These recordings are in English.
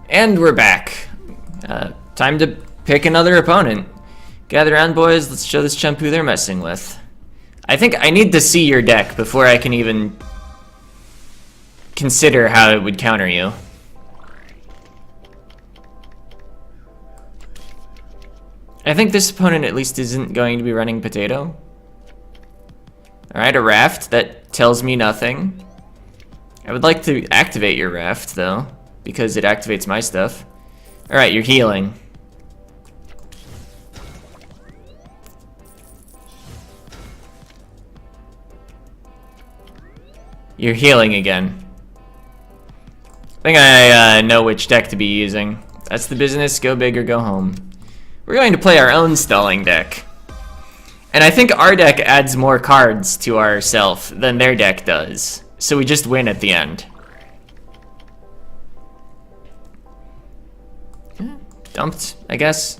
And we're back. Time to pick another opponent. Gather around, boys. Let's show this chump who they're messing with. I think I need to see your deck before I can even consider how it would counter you. I think this opponent at least isn't going to be running potato. Alright, a raft. That tells me nothing. I would like to activate your raft, though, because it activates my stuff. Alright, you're healing. You're healing again. I think I know which deck to be using. That's the business. Go big or go home. We're going to play our own stalling deck. And I think our deck adds more cards to ourself than their deck does. So we just win at the end. Dumped, I guess.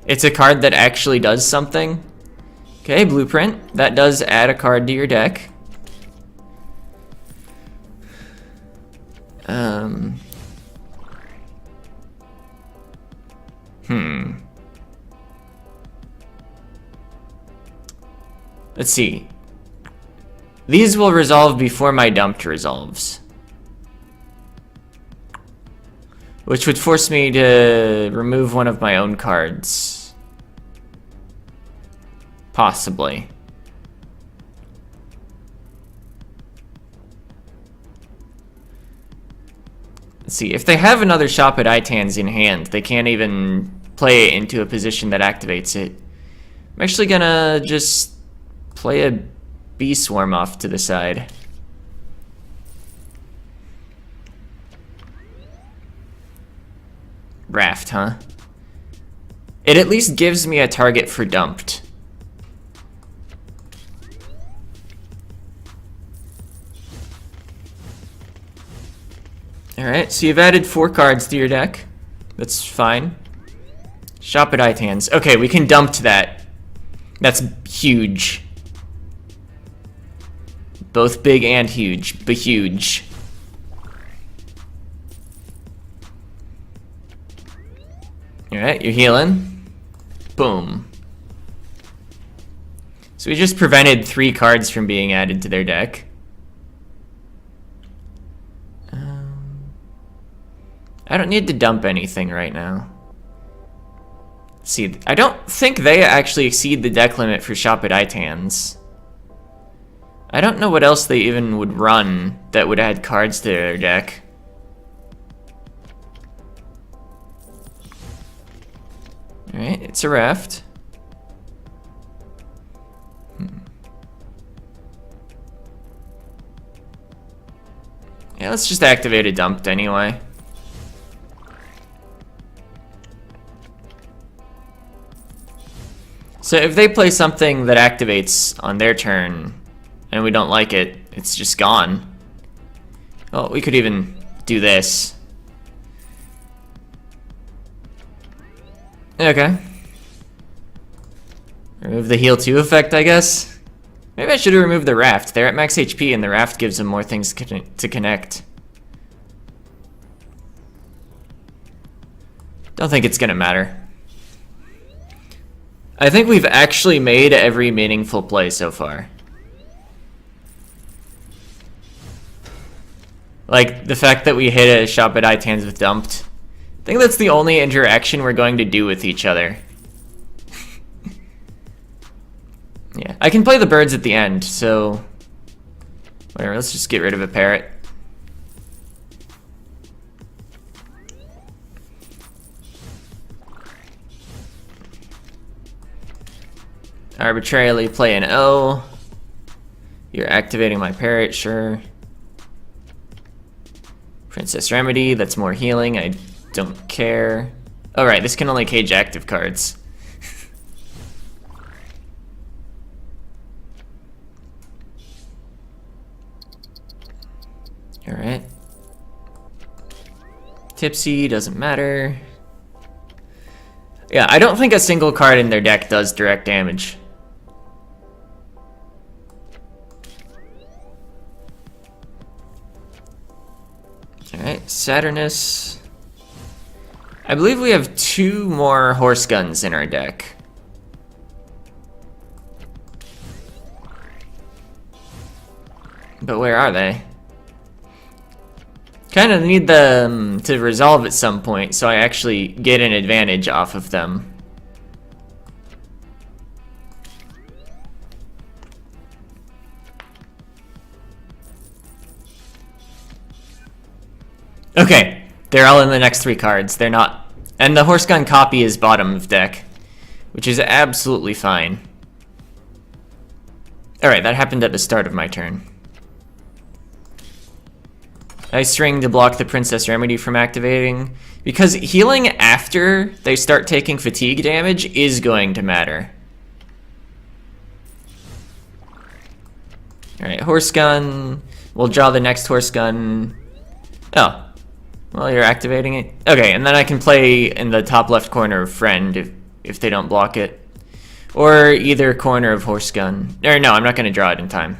It's a card that actually does something. Okay, blueprint. That does add a card to your deck. Let's see. These will resolve before my dumped resolves. Which would force me to remove one of my own cards. Possibly. Let's see, if they have another Shop at Itans in hand, they can't even play it into a position that activates it. I'm actually gonna just play a Bee Swarm off to the side. Raft, huh? It at least gives me a target for dumped. Alright, so you've added 4 cards to your deck. That's fine. Shop at Itans. Okay, we can dump that. That's huge. Both big and huge, but huge. Alright, you're healing. Boom. So we just prevented 3 cards from being added to their deck. I don't need to dump anything right now. See, I don't think they actually exceed the deck limit for Shop at Itans. I don't know what else they even would run that would add cards to their deck. Alright, it's a raft. Yeah, let's just activate a dumped anyway. So if they play something that activates on their turn, and we don't like it, it's just gone. Well, we could even do this. Okay. Remove the heal 2 effect, I guess. Maybe I should have removed the raft. They're at max HP and the raft gives them more things to connect. Don't think it's gonna matter. I think we've actually made every meaningful play so far. Like, the fact that we hit a Shop at Itans with dumped. I think that's the only interaction we're going to do with each other. Yeah, I can play the birds at the end, so... whatever, let's just get rid of a parrot. Arbitrarily play an O. You're activating my parrot, sure. Princess Remedy, that's more healing, I don't care. Oh right, this can only cage active cards. Alright. Tipsy, doesn't matter. Yeah, I don't think a single card in their deck does direct damage. Alright, Saturnus. I believe we have 2 more horse guns in our deck. But where are they? Kind of need them to resolve at some point so I actually get an advantage off of them. Okay, they're all in the next 3 cards. They're not... And the horse gun copy is bottom of deck, which is absolutely fine. Alright, that happened at the start of my turn. Ice Ring to block the Princess Remedy from activating, because healing after they start taking fatigue damage is going to matter. Alright, Horse Gun. We'll draw the next Horse Gun. Oh. Well, you're activating it. Okay, and then I can play in the top left corner of Friend if they don't block it. Or either corner of Horse Gun. Or no, I'm not going to draw it in time.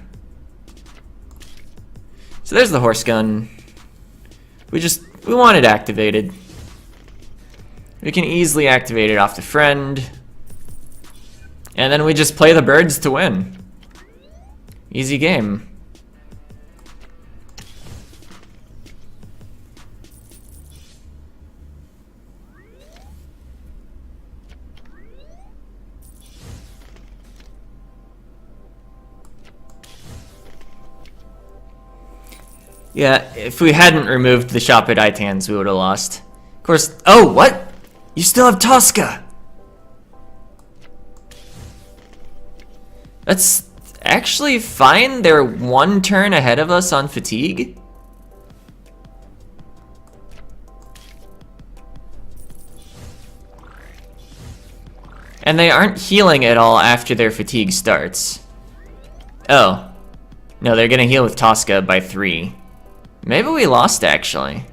So there's the Horse Gun. We want it activated. We can easily activate it off the Friend. And then we just play the birds to win. Easy game. Yeah, if we hadn't removed the shop at Itan's, we would have lost. Of course. Oh, what? You still have Tosca. That's actually fine. They're 1 turn ahead of us on fatigue. And they aren't healing at all after their fatigue starts. Oh. No, they're gonna heal with Tosca by 3. Maybe we lost, actually.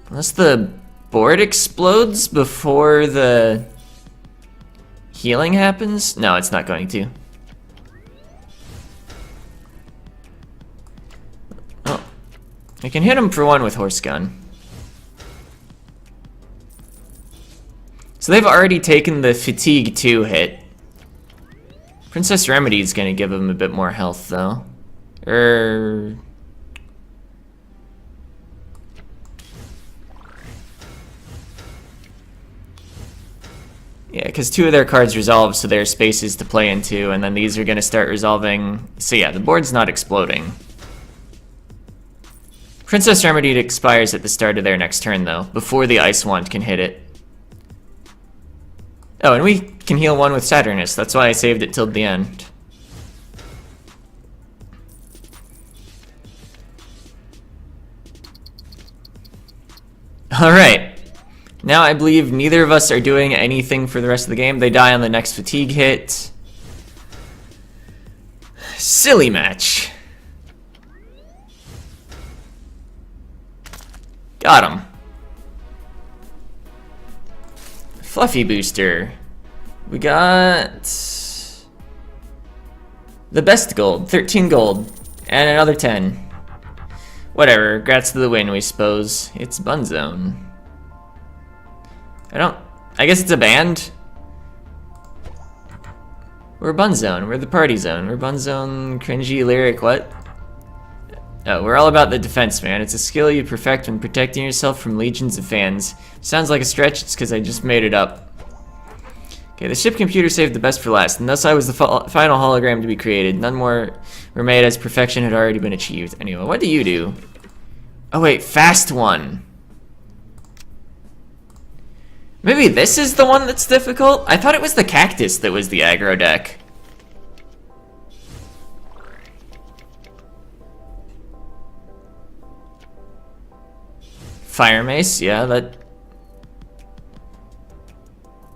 Unless the board explodes before the healing happens? No, it's not going to. Oh. I can hit him for 1 with Horse Gun. So they've already taken the Fatigue 2 hit. Princess Remedy is going to give him a bit more health, though. Yeah, because 2 of their cards resolve, so there are spaces to play into, and then these are going to start resolving. So yeah, the board's not exploding. Princess Remedy expires at the start of their next turn, though, before the Ice Wand can hit it. Oh, and we can heal 1 with Saturnus. That's why I saved it till the end. Alright. Now I believe neither of us are doing anything for the rest of the game. They die on the next fatigue hit. Silly match. Got him. Fluffy booster. We got the best gold, 13 gold, and another 10. Whatever, grats to the win, we suppose. It's Bunzone. I guess it's a band? We're Bunzone, we're the party zone. We're Bunzone, cringy, lyric, what? Oh, we're all about the defense, man. It's a skill you perfect when protecting yourself from legions of fans. Sounds like a stretch, it's because I just made it up. Okay, the ship computer saved the best for last, and thus I was the final hologram to be created. None more were made as perfection had already been achieved. Anyway, what do you do? Oh wait, fast one. Maybe this is the one that's difficult? I thought it was the Cactus that was the aggro deck. Fire Mace, yeah,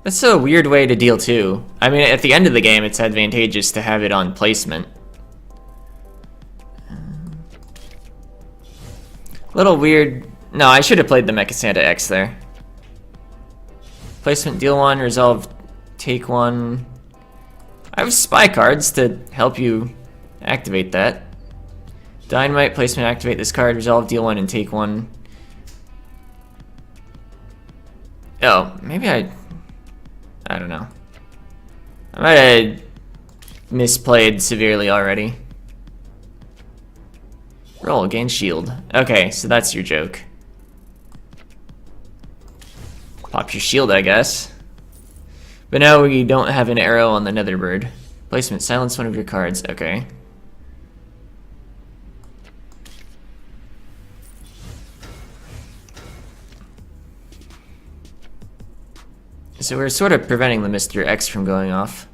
that's a weird way to deal too. I mean, at the end of the game, it's advantageous to have it on placement. Little weird. No, I should have played the Mecha Santa X there. Placement, deal 1, resolve, take 1. I have spy cards to help you activate that. Dynamite, placement, activate this card, resolve, deal 1, and take 1. Oh, maybe I don't know. I might have misplayed severely already. Roll, gain shield. Okay, so that's your joke. Pop your shield, I guess. But now we don't have an arrow on the nether bird. Placement, silence one of your cards. Okay. So we're sort of preventing the Mr. X from going off.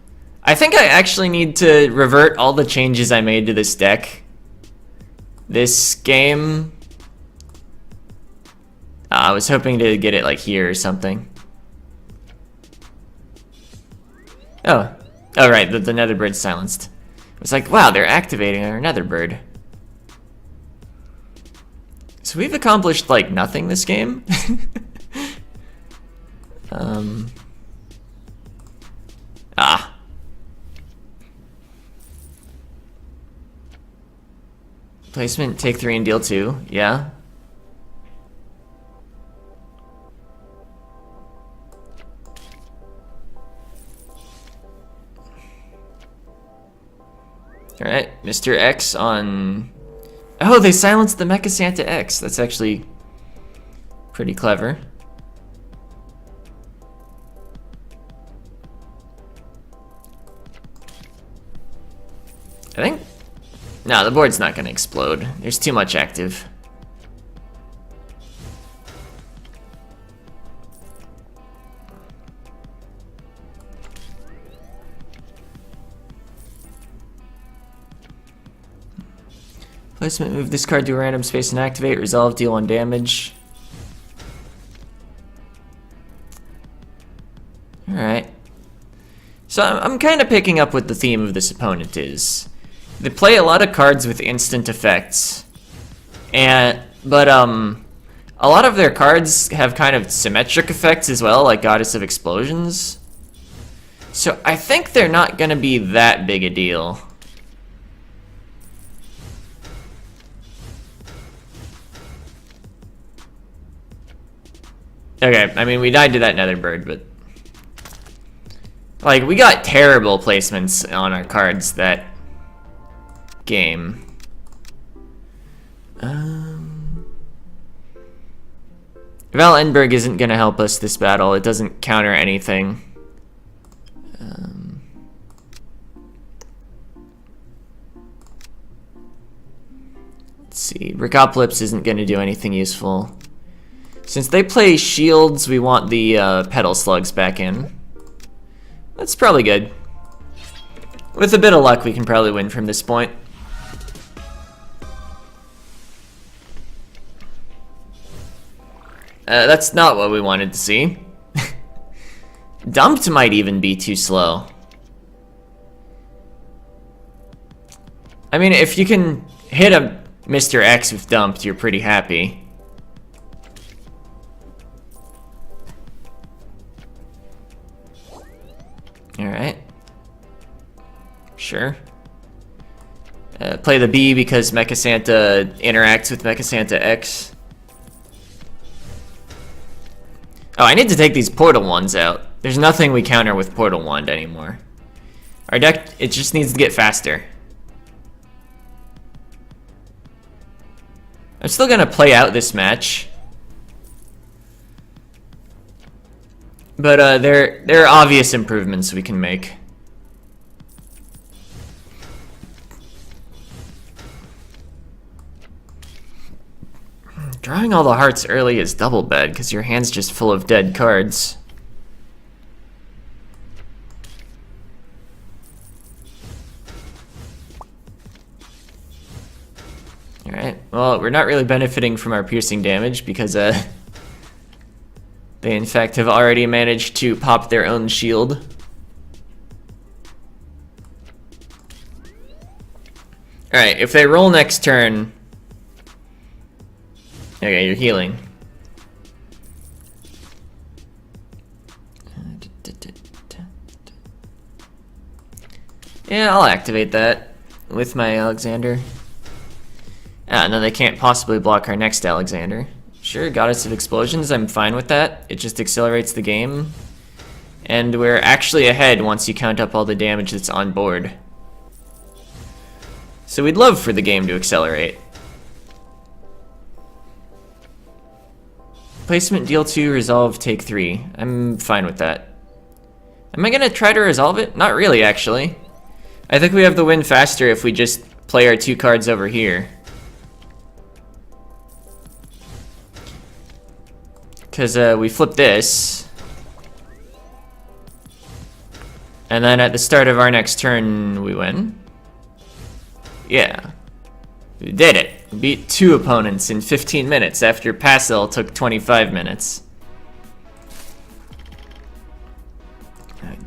I think I actually need to revert all the changes I made to this deck. This game... I was hoping to get it like here or something. Oh. Oh right, the nether bird's silenced. It was like, wow, they're activating our nether bird. So we've accomplished like nothing this game. Placement, take 3 and deal 2, yeah. Alright, Mr. X on... Oh, they silenced the Mecha Santa X. That's actually pretty clever. I think... No, the board's not gonna explode. There's too much active. Placement, move this card to a random space and activate. Resolve, deal 1 damage. Alright. So I'm kind of picking up what the theme of this opponent is. They play a lot of cards with instant effects, but a lot of their cards have kind of symmetric effects as well, like Goddess of Explosions. So I think they're not gonna be that big a deal. Okay, I mean we died to that nether bird, but like we got terrible placements on our cards that game. Val Enberg isn't gonna help us this battle. It doesn't counter anything. Let's see. Brickopolis isn't gonna do anything useful. Since they play shields, we want the petal slugs back in. That's probably good. With a bit of luck, we can probably win from this point. That's not what we wanted to see. Dumped might even be too slow. I mean, if you can hit a Mr. X with dumped, you're pretty happy. Alright. Sure. Play the B because Mecha Santa interacts with Mecha Santa X. Oh, I need to take these Portal Wands out. There's nothing we counter with Portal Wand anymore. Our deck, it just needs to get faster. I'm still gonna play out this match. But there are obvious improvements we can make. Drawing all the hearts early is double bad because your hand's just full of dead cards. Alright, well, we're not really benefiting from our piercing damage because they in fact have already managed to pop their own shield. Alright, if they roll next turn... Okay, you're healing. Yeah, I'll activate that with my Alexander. Ah, no, they can't possibly block our next Alexander. Sure, Goddess of Explosions, I'm fine with that. It just accelerates the game. And we're actually ahead once you count up all the damage that's on board. So we'd love for the game to accelerate. Placement, deal 2, resolve, take 3. I'm fine with that. Am I gonna try to resolve it? Not really, actually. I think we have the win faster if we just play our 2 cards over here. Because we flip this. And then at the start of our next turn, we win. Yeah. We did it. We beat 2 opponents in 15 minutes after Passel took 25 minutes.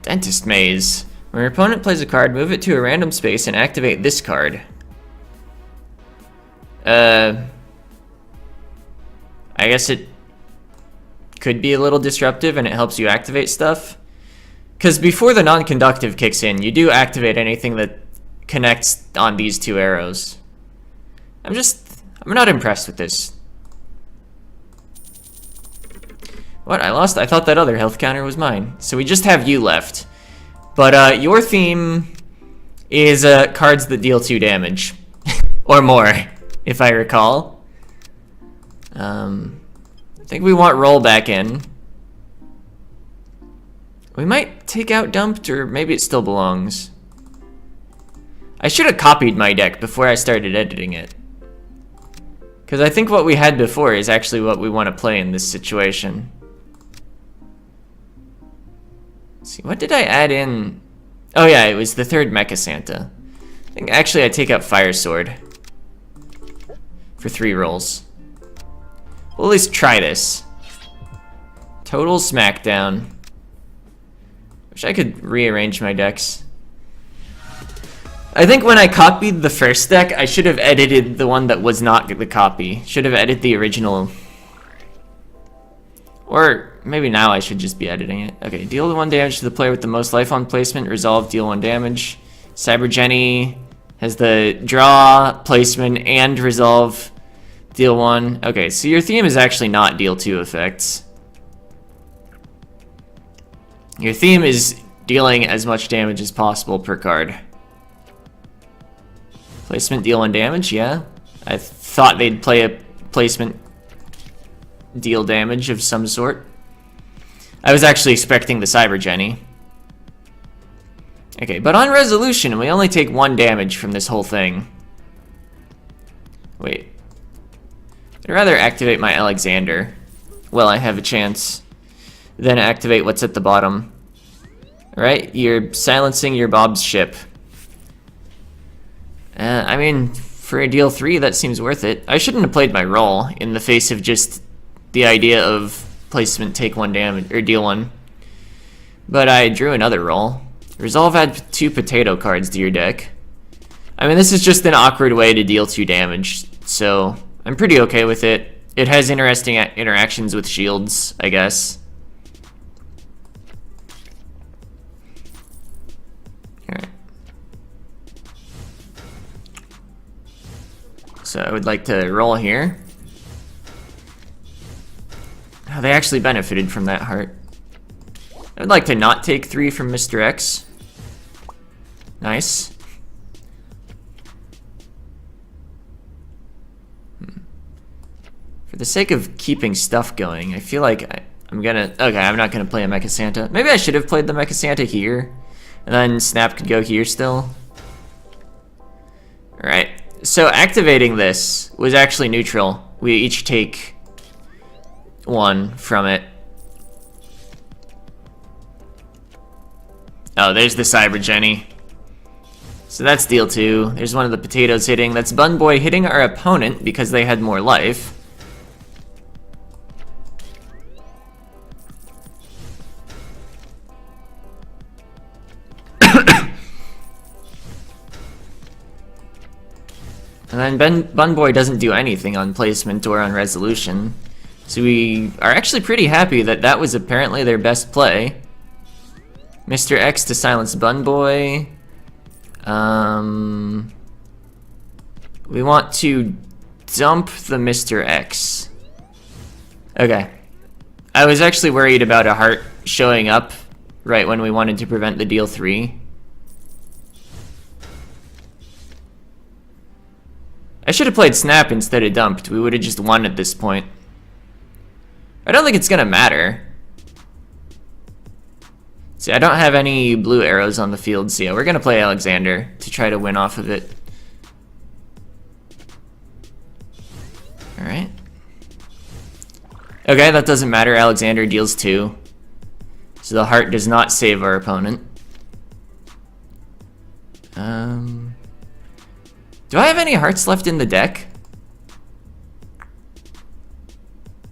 Dentist Maze. When your opponent plays a card, move it to a random space and activate this card. I guess it could be a little disruptive and it helps you activate stuff. Because before the non-conductive kicks in, you do activate anything that connects on these 2 arrows. I'm not impressed with this. What? I lost? I thought that other health counter was mine. So we just have you left. But your theme is cards that deal 2 damage. Or more, if I recall. I think we want roll back in. We might take out dumped, or maybe it still belongs. I should have copied my deck before I started editing it. Because I think what we had before is actually what we want to play in this situation. Let's see, what did I add in? Oh yeah, it was the 3rd Mecha Santa. I think actually I take out Fire Sword. For 3 rolls. We'll at least try this. Total Smackdown. Wish I could rearrange my decks. I think when I copied the first deck, I should have edited the one that was not the copy. Should have edited the original. Or maybe now I should just be editing it. Okay, deal 1 damage to the player with the most life on placement. Resolve, deal 1 damage. Cyber Jenny has the draw, placement, and resolve, deal 1. Okay, so your theme is actually not deal 2 effects. Your theme is dealing as much damage as possible per card. Placement, deal 1 damage, yeah. I thought they'd play a placement, deal damage of some sort. I was actually expecting the Cyber Jenny. Okay, but on resolution, we only take 1 damage from this whole thing. Wait. I'd rather activate my Alexander. Well, I have a chance. Then activate what's at the bottom. Alright, you're silencing your Bob's ship. I mean, for a deal 3, that seems worth it. I shouldn't have played my role in the face of just the idea of placement, take 1 damage, or deal 1. But I drew another roll. Resolve, add 2 potato cards to your deck. I mean, this is just an awkward way to deal 2 damage, so I'm pretty okay with it. It has interesting interactions with shields, I guess. Alright. So I would like to roll here. Oh, they actually benefited from that heart. I would like to not take 3 from Mr. X. Nice. For the sake of keeping stuff going, I feel like I'm not gonna play a Mecha Santa. Maybe I should have played the Mecha Santa here, and then Snap could go here still. Alright, so activating this was actually neutral. We each take 1 from it. Oh, there's the Cyber Jenny. So that's deal 2. There's one of the potatoes hitting. That's Bun Boy hitting our opponent because they had more life. And then Bun Boy doesn't do anything on placement or on resolution. So we are actually pretty happy that that was apparently their best play. Mr. X to silence Bun Boy. We want to dump the Mr. X. Okay. I was actually worried about a heart showing up right when we wanted to prevent the deal 3. I should have played snap instead of dumped. We would have just won at this point. I don't think it's gonna matter. See, I don't have any blue arrows on the field, so yeah, we're gonna play Alexander to try to win off of it. Alright. Okay, that doesn't matter. Alexander deals 2. So the heart does not save our opponent. Do I have any hearts left in the deck?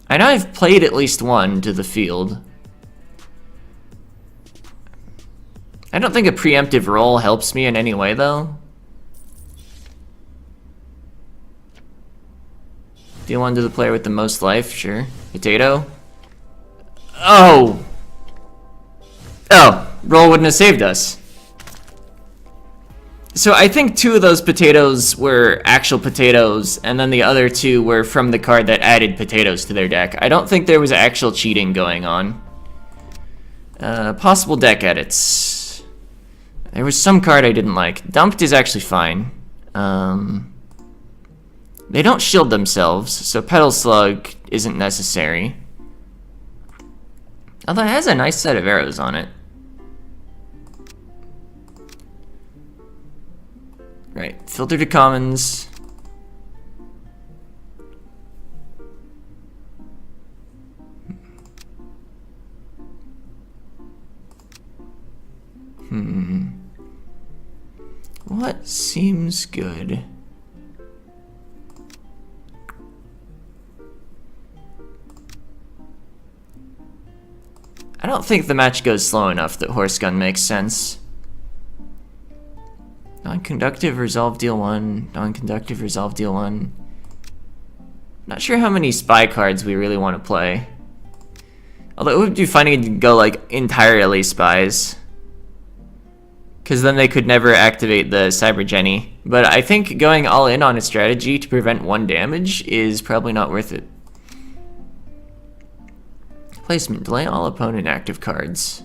I know I've played at least one to the field. I don't think a preemptive roll helps me in any way, though. Deal 1 to the player with the most life, sure. Potato. Oh! Oh, roll wouldn't have saved us. So I think 2 of those potatoes were actual potatoes, and then the other 2 were from the card that added potatoes to their deck. I don't think there was actual cheating going on. Possible deck edits. There was some card I didn't like. Dumped is actually fine. They don't shield themselves, so Petal Slug isn't necessary. Although it has a nice set of arrows on it. Right, filter to commons. What seems good? I don't think the match goes slow enough that Horse Gun makes sense. Non-conductive, resolve, deal 1. Non-conductive, resolve, deal 1. Not sure how many spy cards we really want to play. Although it would be funny to go like entirely spies. Because then they could never activate the Cyber Jenny. But I think going all in on a strategy to prevent 1 damage is probably not worth it. Placement, delay all opponent active cards.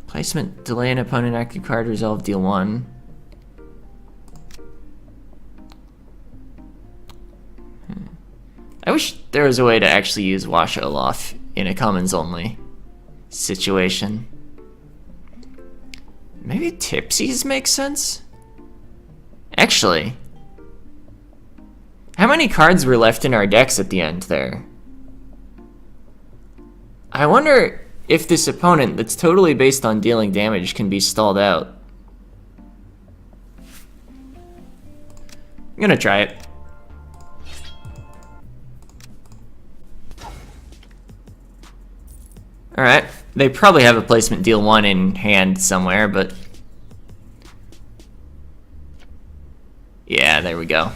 Placement, delay an opponent active card, resolve, deal 1. I wish there was a way to actually use Wash Olaf in a commons only situation. Maybe Tipsies make sense? Actually, how many cards were left in our decks at the end there? I wonder if this opponent that's totally based on dealing damage can be stalled out. I'm gonna try it. Alright, they probably have a placement deal 1 in hand somewhere, but... yeah, there we go.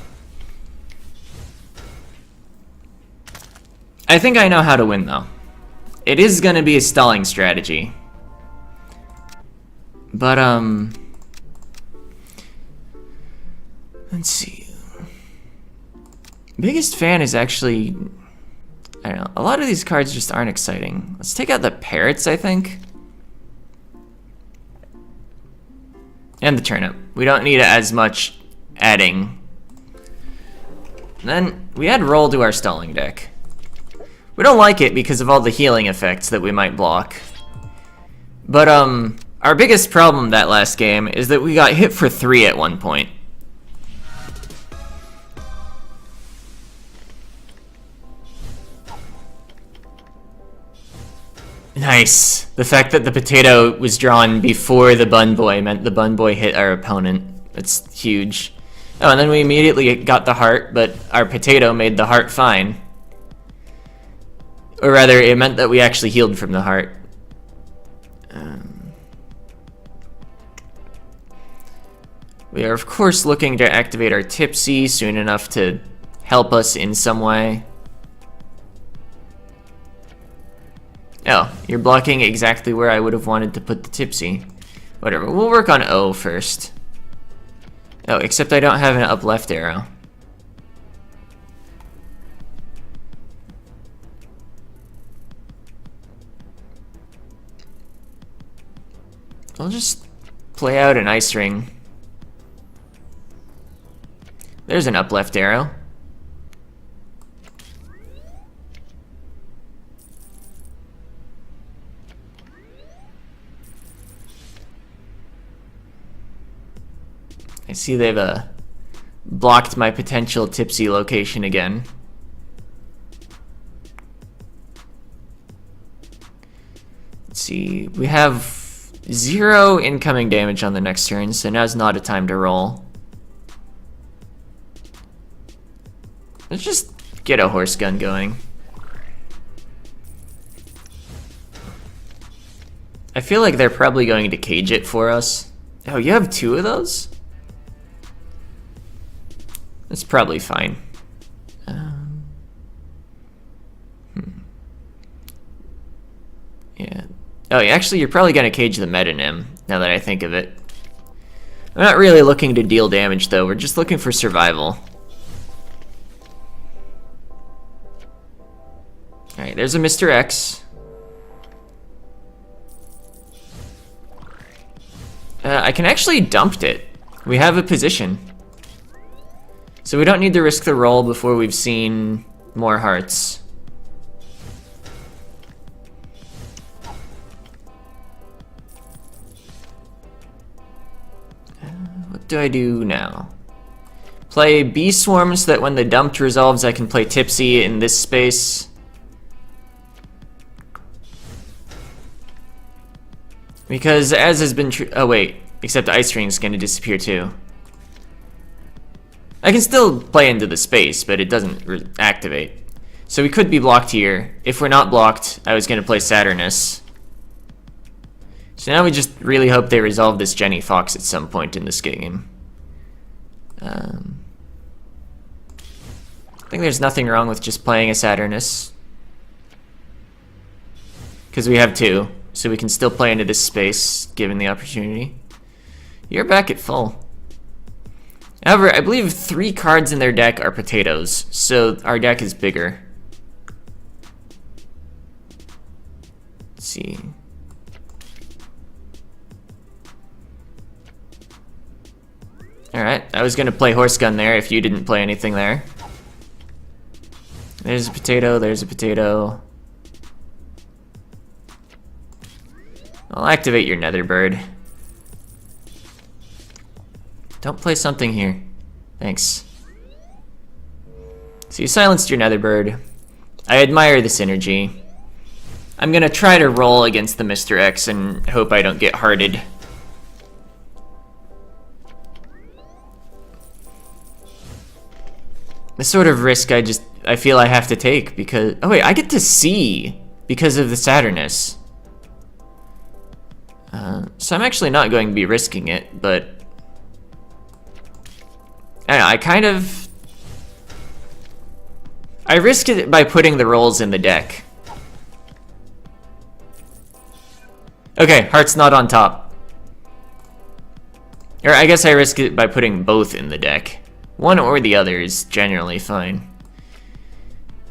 I think I know how to win, though. It is gonna be a stalling strategy. But, let's see. Biggest fan is actually... I don't know, a lot of these cards just aren't exciting. Let's take out the parrots, I think. And the turnip. We don't need as much adding. Then we add roll to our stalling deck. We don't like it because of all the healing effects that we might block. But our biggest problem that last game is that we got hit for 3 at one point. Nice. The fact that the potato was drawn before the bun boy meant the bun boy hit our opponent. That's huge. Oh, and then we immediately got the heart, but our potato made the heart fine. Or rather, it meant that we actually healed from the heart. We are, of course, looking to activate our Tipsy soon enough to help us in some way. Oh, you're blocking exactly where I would have wanted to put the Tipsy. Whatever, we'll work on O first. Oh, except I don't have an up left arrow. I'll just play out an ice ring. There's an up left arrow. I see they've blocked my potential tipsy location again. Let's see, we have 0 incoming damage on the next turn, so now's not a time to roll. Let's just get a horse gun going. I feel like they're probably going to cage it for us. Oh, you have 2 of those? That's probably fine. Yeah. Oh, actually, you're probably going to cage the Metanim, now that I think of it. I'm not really looking to deal damage, though. We're just looking for survival. Alright, there's a Mr. X. I can actually dump it. We have a position. So we don't need to risk the roll before we've seen more hearts. What do I do now? Play Bee Swarm so that when the dumped resolves I can play Tipsy in this space. Because as has been true, oh wait, except Ice Ring's gonna disappear too. I can still play into the space, but it doesn't activate. So we could be blocked here. If we're not blocked, I was gonna play Saturnus. So now we just really hope they resolve this Jenny Fox at some point in this game. I think there's nothing wrong with just playing a Saturnus. Because we have 2, so we can still play into this space, given the opportunity. You're back at full. However, I believe 3 cards in their deck are potatoes, so our deck is bigger. Let's see. Alright, I was gonna play Horse Gun there if you didn't play anything there. There's a potato, there's a potato. I'll activate your Netherbird. Don't play something here. Thanks. So you silenced your Netherbird. I admire the synergy. I'm gonna try to roll against the Mr. X and hope I don't get hearted. The sort of risk I feel I have to take because... Oh wait, I get to see because of the Saturnus. So I'm actually not going to be risking it, but... I don't know, I kind of... I risked it by putting the rolls in the deck. Okay, heart's not on top. Or I guess I risked it by putting both in the deck. One or the other is generally fine.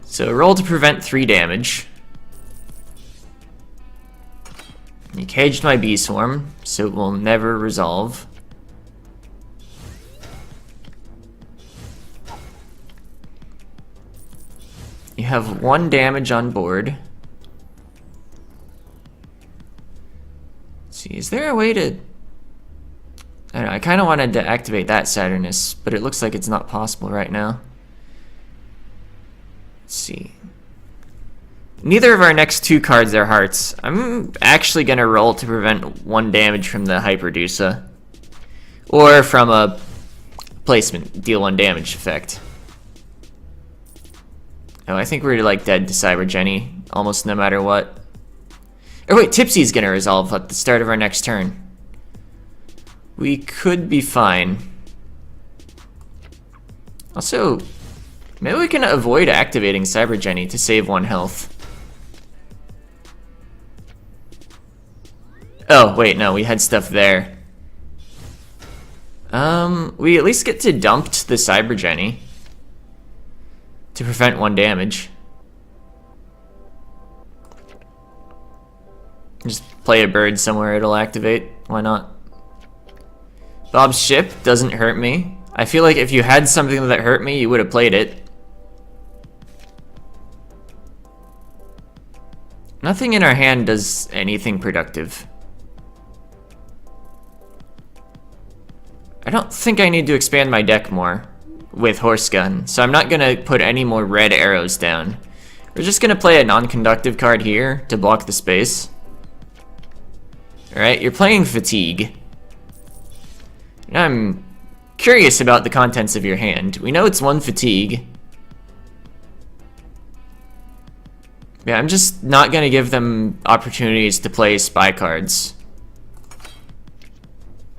So roll to prevent 3 damage. You caged my Bee Swarm, so it will never resolve. You have 1 damage on board. Let's see, is there a way to... I don't know, I kind of wanted to activate that Saturnus, but it looks like it's not possible right now. Let's see. Neither of our next 2 cards are hearts. I'm actually going to roll to prevent 1 damage from the Hyperdusa. Or from a placement, deal 1 damage effect. Oh, I think we're like dead to Cyber Jenny, almost no matter what. Oh wait, Tipsy's going to resolve at the start of our next turn. We could be fine. Also, maybe we can avoid activating Cyber Jenny to save 1 health. Oh, wait, no, we had stuff there. We at least get to dump the Cyber Jenny to prevent 1 damage. Just play a bird somewhere, it'll activate. Why not? Bob's ship doesn't hurt me. I feel like if you had something that hurt me, you would have played it. Nothing in our hand does anything productive. I don't think I need to expand my deck more with Horse Gun, so I'm not gonna put any more red arrows down. We're just gonna play a non-conductive card here to block the space. Alright, you're playing Fatigue. I'm curious about the contents of your hand. We know it's 1 Fatigue. Yeah, I'm just not gonna give them opportunities to play spy cards.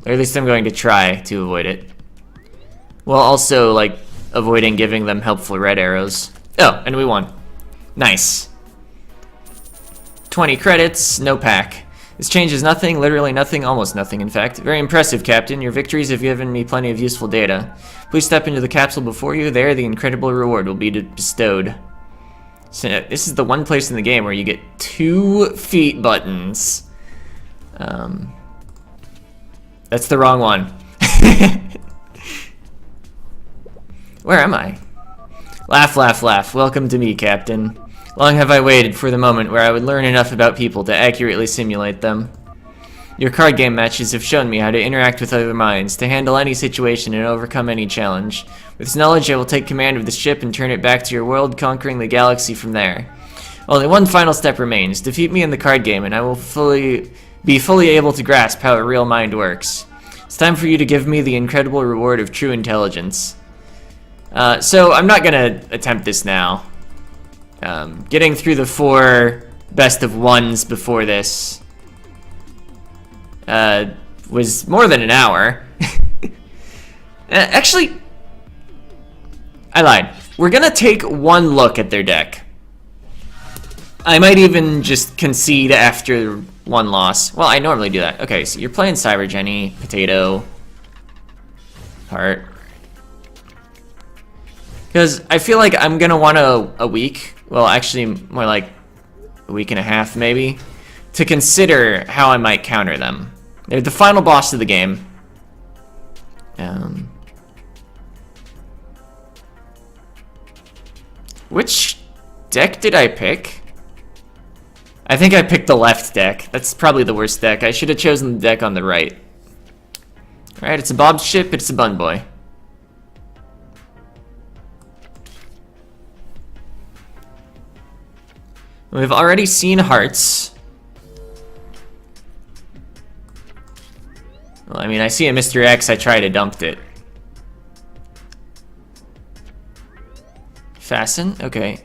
Or at least I'm going to try to avoid it. While also, like, avoiding giving them helpful red arrows. Oh, and we won. Nice. 20 credits, no pack. This changes nothing, literally nothing, almost nothing, in fact. Very impressive, Captain. Your victories have given me plenty of useful data. Please step into the capsule before you. There, the incredible reward will be bestowed. So, this is the one place in the game where you get 2 feet buttons. That's the wrong one. Where am I? Laugh, laugh, laugh. Welcome to me, Captain. Long have I waited for the moment where I would learn enough about people to accurately simulate them. Your card game matches have shown me how to interact with other minds, to handle any situation and overcome any challenge. With this knowledge, I will take command of the ship and turn it back to your world, conquering the galaxy from there. Only one final step remains. Defeat me in the card game, and I will be fully able to grasp how a real mind works. It's time for you to give me the incredible reward of true intelligence. So I'm not gonna attempt this now. Getting through the 4 best of 1s before this was more than an hour. Actually, I lied. We're gonna take 1 look at their deck. I might even just concede after 1 loss. Well, I normally do that. Okay, so you're playing Cyber Jenny, Potato, Heart. Because I feel like I'm gonna want a week, well, actually more like a week and a half maybe, to consider how I might counter them. They're the final boss of the game. Which deck did I pick? I think I picked the left deck. That's probably the worst deck. I should have chosen the deck on the right. Alright, it's a Bob's ship, it's a Bun Boy. We've already seen hearts. Well, I mean, I see a Mr. X, I try to dump it. Fasten? Okay.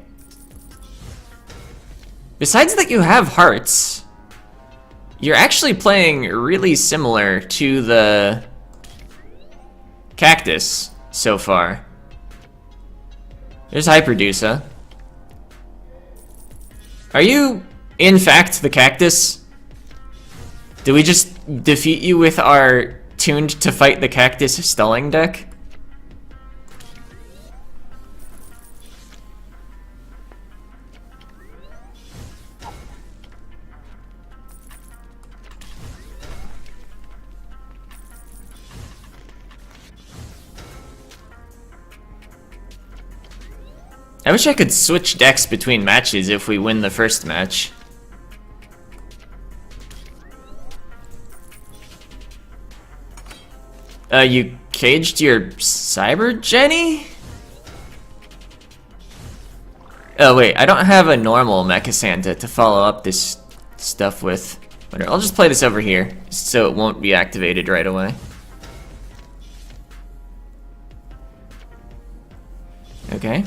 Besides that you have hearts, you're actually playing really similar to the Cactus so far. There's Hyperdusa. Are you, in fact, the Cactus? Did we just defeat you with our tuned to fight the Cactus Stalling deck? I wish I could switch decks between matches if we win the first match. You caged your Cyber Jenny? Oh wait, I don't have a normal Mecha Santa to follow up this stuff with. Whatever, I'll just play this over here, so it won't be activated right away. Okay.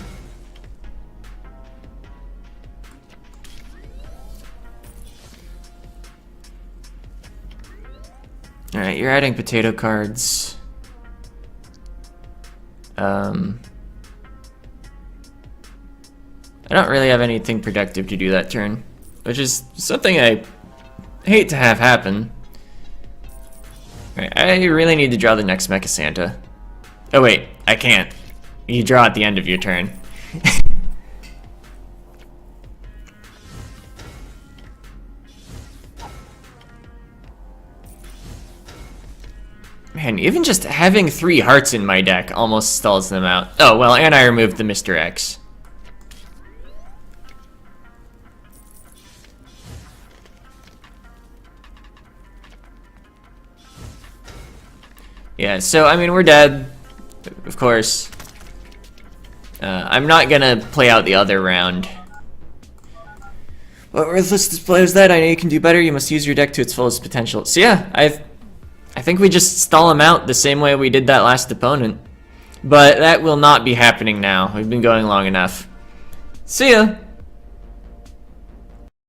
Alright, you're adding potato cards. I don't really have anything productive to do that turn, which is something I hate to have happen. Alright, I really need to draw the next Mecha Santa. Oh wait, I can't. You draw at the end of your turn. Man, even just having 3 hearts in my deck almost stalls them out. Oh, well, and I removed the Mr. X. Yeah, so, I mean, we're dead, of course. I'm not gonna play out the other round. What worthless display is that? I know you can do better. You must use your deck to its fullest potential. So yeah, I think we just stall him out the same way we did that last opponent. But that will not be happening now. We've been going long enough. See ya!